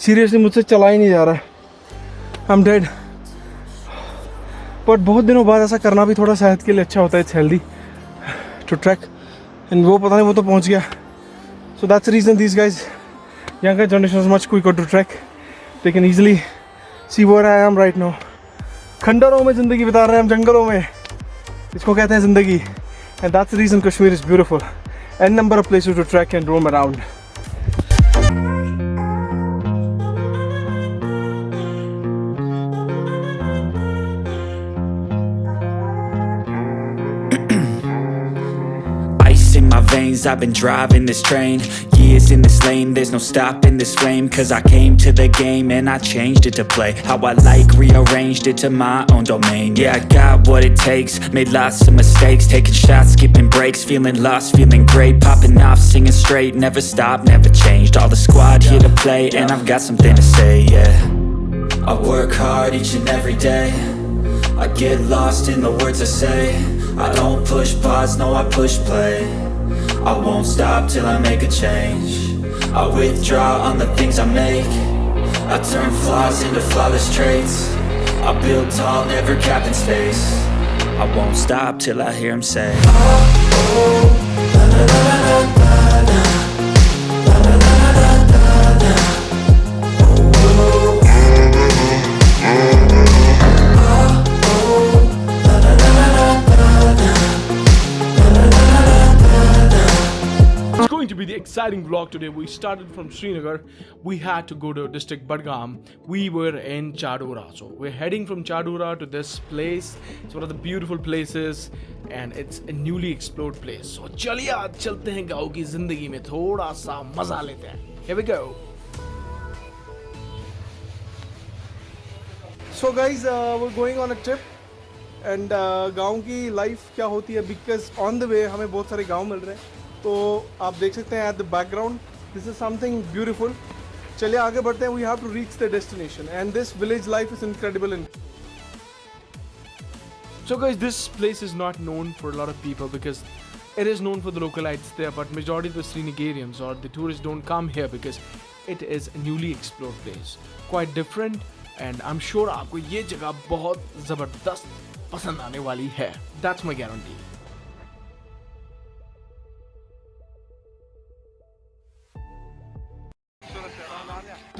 Seriously मुझसे चला ही नहीं जा रहा है, आई एम डेड। बट बहुत दिनों बाद ऐसा करना भी थोड़ा सेहत के लिए अच्छा होता है, it's healthy to track. And वो पता नहीं वो तो पहुंच गया। So that's the reason these guys younger generation is much quicker to track, they can easily see where I am right now. खंडरों में ज़िंदगी बिता रहे हैं हम, जंगलों में, इसको कहते हैं ज़िंदगी। And that's the reason Kashmir is beautiful and number of places to track and roam around. In my veins, I've been driving this train. Years in this lane, there's no stopping this flame. Cause I came to the game and I changed it to play how I like, rearranged it to my own domain. Yeah, I got what it takes, made lots of mistakes, taking shots, skipping breaks, feeling lost, feeling great, popping off, singing straight, never stopped, never changed. All the squad here to play and I've got something to say, yeah. I work hard each and every day, I get lost in the words I say. I don't push pause, no I push play. I won't stop till I make a change. I withdraw on the things I make. I turn flaws into flawless traits. I build tall, never capped in space. I won't stop till I hear him say, oh, oh, la la la la la la, la la la la la la, oh, oh. Going to be the exciting vlog today. We started from Srinagar. We had to go to district Budgam. We were in Chadora. So we're heading from Chadora to this place. It's one of the beautiful places and it's a newly explored place. So चलिए आज चलते हैं गाँव की जिंदगी में, थोड़ा सा मजा लेते हैं. Here we go. So guys, we're going on a trip and गाँव की लाइफ क्या होती है, because on the way हमें बहुत सारे गाँव मिल रहे हैं. तो आप देख सकते हैं at the background, this is something beautiful. चलिए आगे बढ़ते हैं. We have to reach the destination and this village life is incredible. In so guys, this place is not known for a lot of people because it is known for the localites there, but majority of the Srinagarians or the tourists don't come here because it is a newly explored place, quite different, and I'm sure आपको ये जगह बहुत ज़बरदस्त पसंद आने वाली है. That's my guarantee.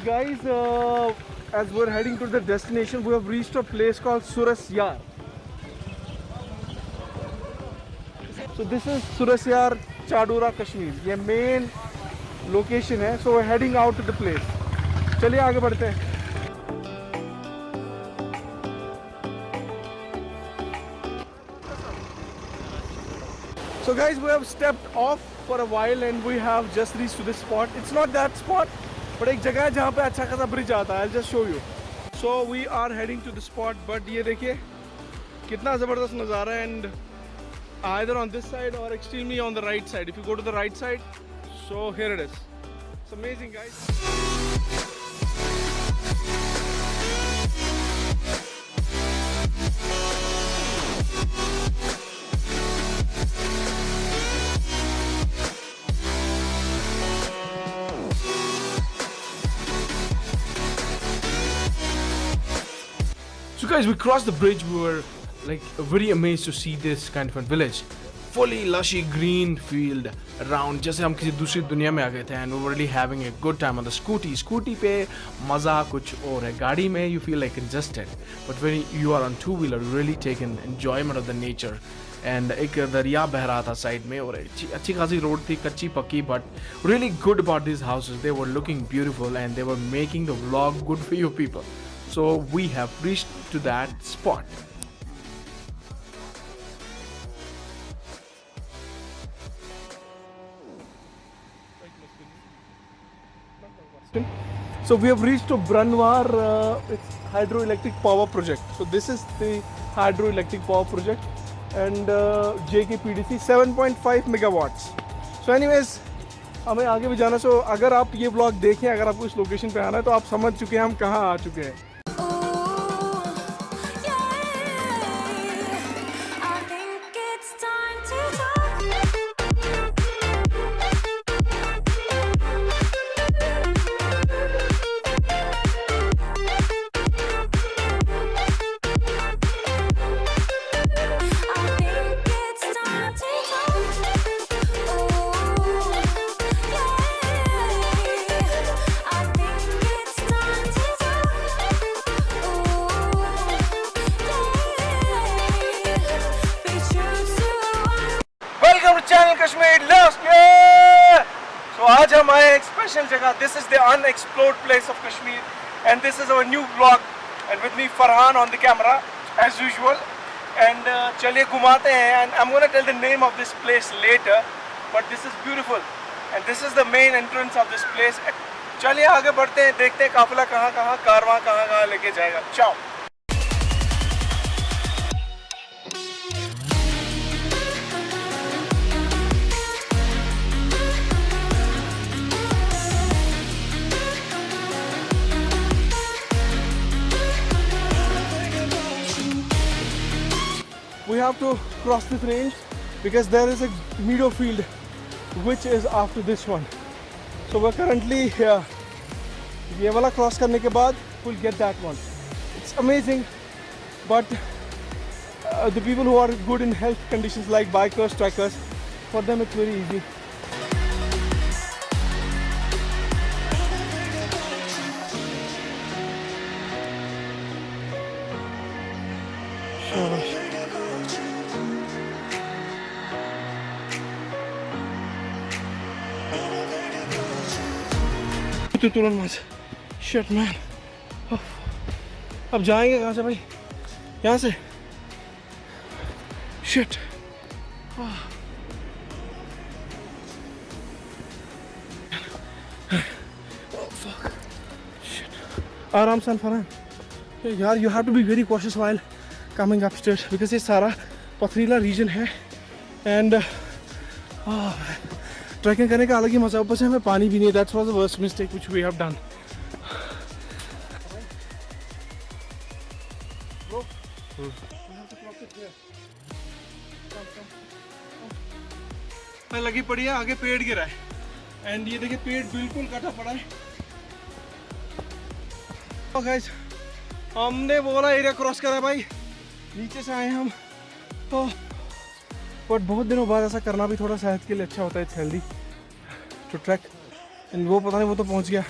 Guys, as we're heading to the destination, we have reached a place called Surasyar. So this is Surasyar, Chadora, Kashmir. ये main location है. So we're heading out to the place. चलिए आगे बढ़ते हैं. So guys, we have stepped off for a while and we have just reached to this spot. It's not that spot, but एक जगह है जहाँ पे अच्छा खासा ब्रिज आता है. I'll just show you. So we are heading to the spot, but ये देखिए कितना ज़बरदस्त नज़ारा है, and either on this side or extremely on the right side. If you go to the right side, so here it is. It's amazing, guys. So guys, we crossed the bridge. We were like very amazed to see this kind of a village, fully lushy green field around. जैसे हम किसी दूसरी दुनिया में आ गए थे. And we were really having a good time on the scooty. Scooty पे मज़ा कुछ और है. गाड़ी में you feel like congested, but when you are on two-wheeler, you really take an enjoyment of the nature. And एक दरिया बह रहा था साइड में और अच्छी खासी रोड थी, कच्ची पक्की, but really good about these houses. They were looking beautiful and they were making the vlog good for you people. So we have reached to that spot. So we have reached to Branwar, it's hydroelectric power project. So this is the hydroelectric power project and JKPDC 7.5 megawatts. So anyways, हमें आगे भी जाना. सो अगर आप ये vlog देखें, अगर आपको इस लोकेशन पे आना है तो आप समझ चुके हैं हम कहाँ आ चुके हैं. special jagah. This is the unexplored place of Kashmir, and this is our new vlog. And with me Farhan on the camera as usual. And chaliye घुमाते हैं. And I'm gonna tell the name of this place later. But this is beautiful, and this is the main entrance of this place. चलिए आगे बढ़ते हैं, देखते हैं काफिला कहाँ कहाँ, कारवां कहाँ कहाँ लेके जाएगा. Ciao. We have to cross this range because there is a meadow field which is after this one. So we're currently here. ये वाला cross करने के बाद we'll get that one. It's amazing, but the people who are good in health conditions like bikers, trekkers, for them it's very easy. Shabash. तुरंत मत shit man. अब जाएंगे कहाँ से भाई? यहाँ से शिट. आराम से फरहान यार, you have to be very cautious while coming upstairs because ये सारा पथरीला रीजन है. एंड ट्रैकिंग करने का अलग ही मजा. ऊपर से हमें पानी भी नहीं. That's was the worst mistake which we have done. लगी पड़ी है, आगे पेड़ गिरा है. एंड ये देखिए पेड़ बिल्कुल कटा पड़ा है. तो गाइस हमने वो वाला एरिया क्रॉस करा भाई, नीचे से आए हम. तो बट बहुत दिनों बाद ऐसा करना भी थोड़ा सेहत के लिए अच्छा होता है. It's healthy to track. And वो पता नहीं वो तो पहुंच गया.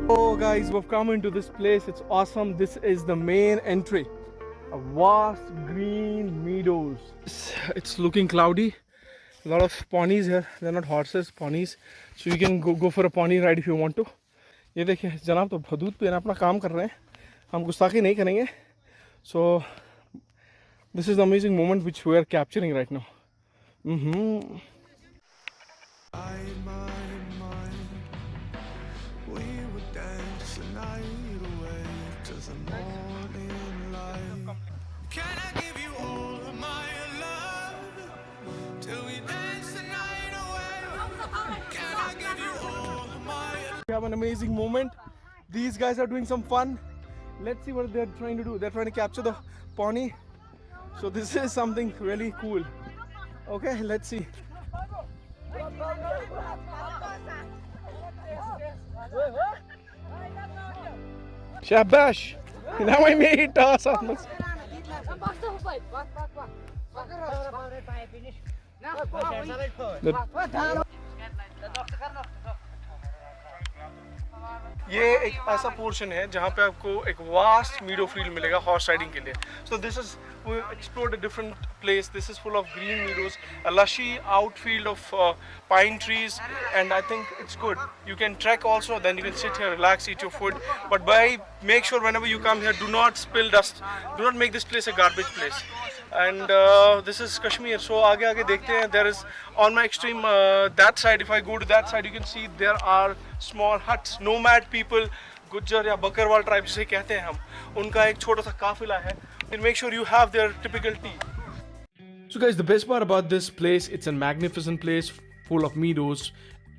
So guys, we've come into this place. It's awesome. This is the main entry. A vast green meadows. It's looking cloudy. A lot of ponies here. They're not horses, ponies. So you can go for a pony ride if you want to. ये देखिए जनाब तो हदूद पे अपना काम कर रहे हैं. हम गुस्ताखी नहीं करेंगे. So this is the amazing moment which we are capturing right now. Can I give you all of my love till we dance the night away? Can I give you all of my love? We have an amazing moment. These guys are doing some fun. Let's see what they're trying to do. They're trying to capture the pony. So this is something really cool. Okay, let's see. Shabash! Now I made it awesome. ये एक ऐसा portion है जहाँ पे आपको एक vast meadow field मिलेगा horse riding के लिए. So this is we explored a different place. This is full of green meadows, a lushy outfield of pine trees, and I think it's good. You can trek also, then you can sit here, relax, eat your food. But make sure whenever you come here, do not spill dust. Do not make this place a garbage place. and this is Kashmir. So आगे आगे देखते हैं. There is on my extreme that side. If I go to that side, you can see there are small huts. Nomad people, Gujjar या Bakarwal tribe जिसे कहते हैं हम, उनका एक छोटा सा काफिला है. And make sure you have their typical tea. So guys, the best part about this place, it's a magnificent place full of meadows,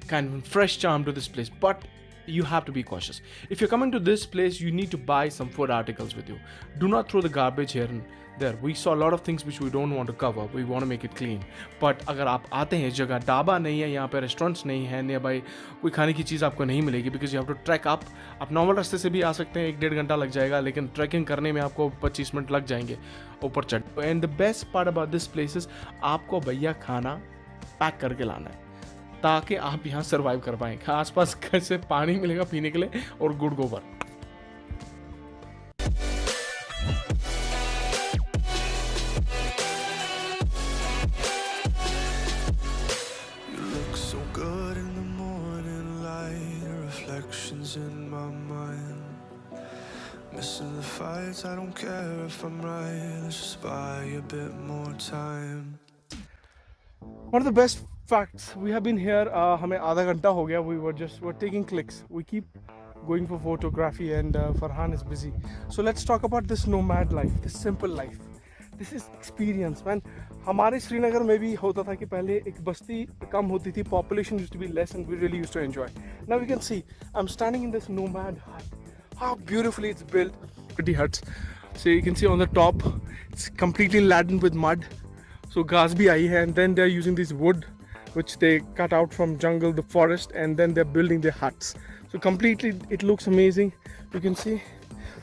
kind of fresh charm to this place. But you have to be cautious. If you're coming to this place, you need to buy some food articles with you. Do not throw the garbage here and there. We saw a lot of things which we don't want to cover. We want to make it clean. But अगर आप आते हैं इस जगह, ढाबा नहीं है यहाँ पे, रेस्टोरेंट्स नहीं है नियर बाई, कोई खाने की चीज़ आपको नहीं मिलेगी, because you have to trek up. आप नॉर्मल रास्ते से भी आ सकते हैं, 1-1.5 घंटा लग जाएगा, लेकिन ट्रैकिंग करने में आपको 25 मिनट लग जाएंगे ऊपर चढ़. And the best part about this place is आपको भैया खाना पैक करके लाना है ताकि आप यहाँ सर्वाइव कर पाएँ. आसपास कैसे पानी मिलेगा पीने के लिए और गुड़ गोबर. You look so good in the morning light, reflections in my mind. Missing the fights, I don't care if I'm right. Let's just buy a bit more time. One of the best facts, we have been here, हमें आधा घंटा हो गया. We're taking clicks. We keep going for photography and Farhan is busy. So let's talk about this nomad life, this simple life. This is experience, man. हमारे श्रीनगर में भी होता था कि पहले एक बस्ती कम होती थी, population used to be less and we really used to enjoy. Now you can see, I'm standing in this nomad hut. How beautifully it's built. Pretty huts. So you can see on the top, it's completely laden with mud. So घास भी आई है, and then they're using this wood which they cut out from jungle, the forest, and then they're building their huts. So completely, it looks amazing. You can see.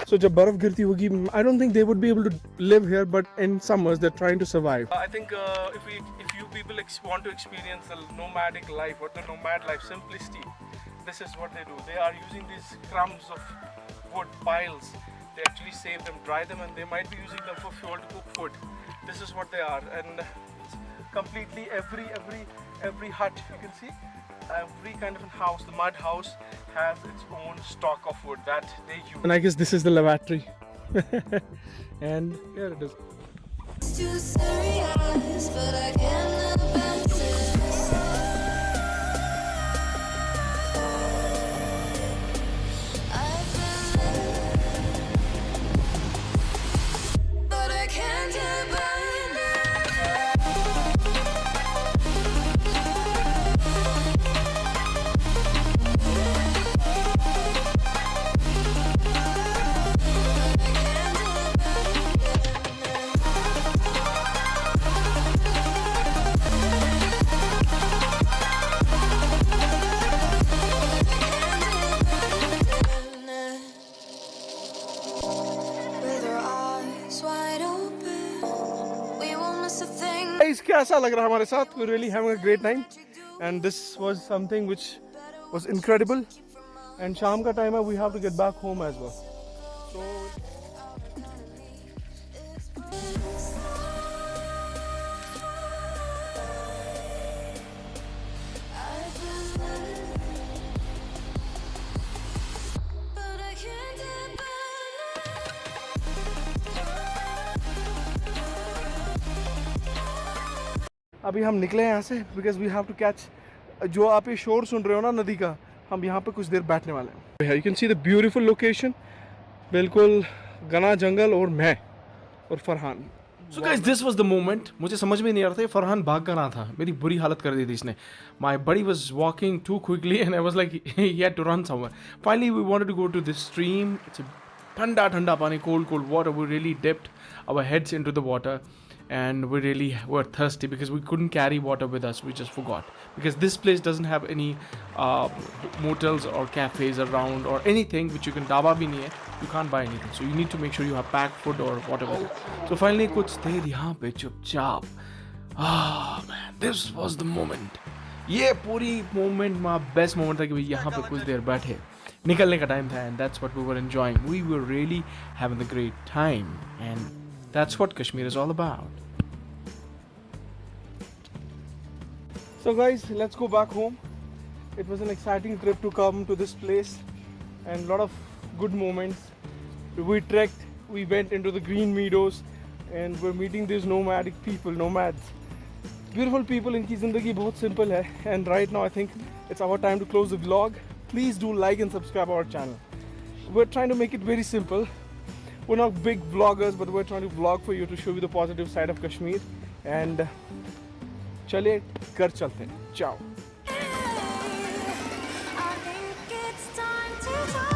So जब बर्फ गिरती होगी, I don't think they would be able to live here, but in summers they're trying to survive. I think if you people want to experience the nomadic life or the nomad life simplicity, this is what they do. They are using these crumbs of wood piles. They actually save them, dry them, and they might be using them for fuel to cook food. This is what they are, and completely every hut you can see, every kind of a house, the mud house has its own stock of wood that they use. And I guess this is the lavatory. And here it is. It's too serious, but I can't help but I've been, but I can't get by with our eyes wide open. We won't miss a thing. Guys, कैसा लग रहा है हमारे साथ? We're really having a great time, and this was something which was incredible. And शाम का time है, we have to get back home as well. So I've been, but I can't get by. अभी हम निकले हैं यहाँ से because we have to catch. जो आप ये शोर सुन रहे हो ना नदी का, हम यहाँ पे कुछ देर बैठने वाले हैं. You can see the beautiful location. बिल्कुल घना जंगल और मैं और Farhan. So guys, this was the moment. मुझे समझ में नहीं आ रहा था, फरहान भाग कर रहा था. मेरी बुरी हालत कर दी थी इसने. My buddy was walking too quickly and I was like, he had to run somewhere. Finally, we wanted to go to this stream. It's a ठंडा पानी, cold water. We really dipped our heads into the water. And we really were thirsty because we couldn't carry water with us. We just forgot, because this place doesn't have any motels or cafes around or anything which you can. Dhaba bhi nahi hai. You can't buy anything, so you need to make sure you have packed food or whatever. So finally kuch der yahan pe chupchap. Ah man, this was the moment. ये पूरी moment my best moment था कि भाई यहाँ पे कुछ देर बैठे, निकलने का time था, and that's what we were enjoying. We were really having a great time, and that's what Kashmir is all about. So guys, let's go back home. It was an exciting trip to come to this place, and a lot of good moments. We trekked, we went into the green meadows, and we're meeting these nomadic people, nomads. Beautiful people. इनकी ज़िंदगी बहुत simple है. And right now I think it's our time to close the vlog. Please do like and subscribe our channel. We're trying to make it very simple. We're not big vloggers, but we're trying to vlog for you to show you the positive side of Kashmir. And चलिए घर चलते हैं. Ciao. I think it's time to talk.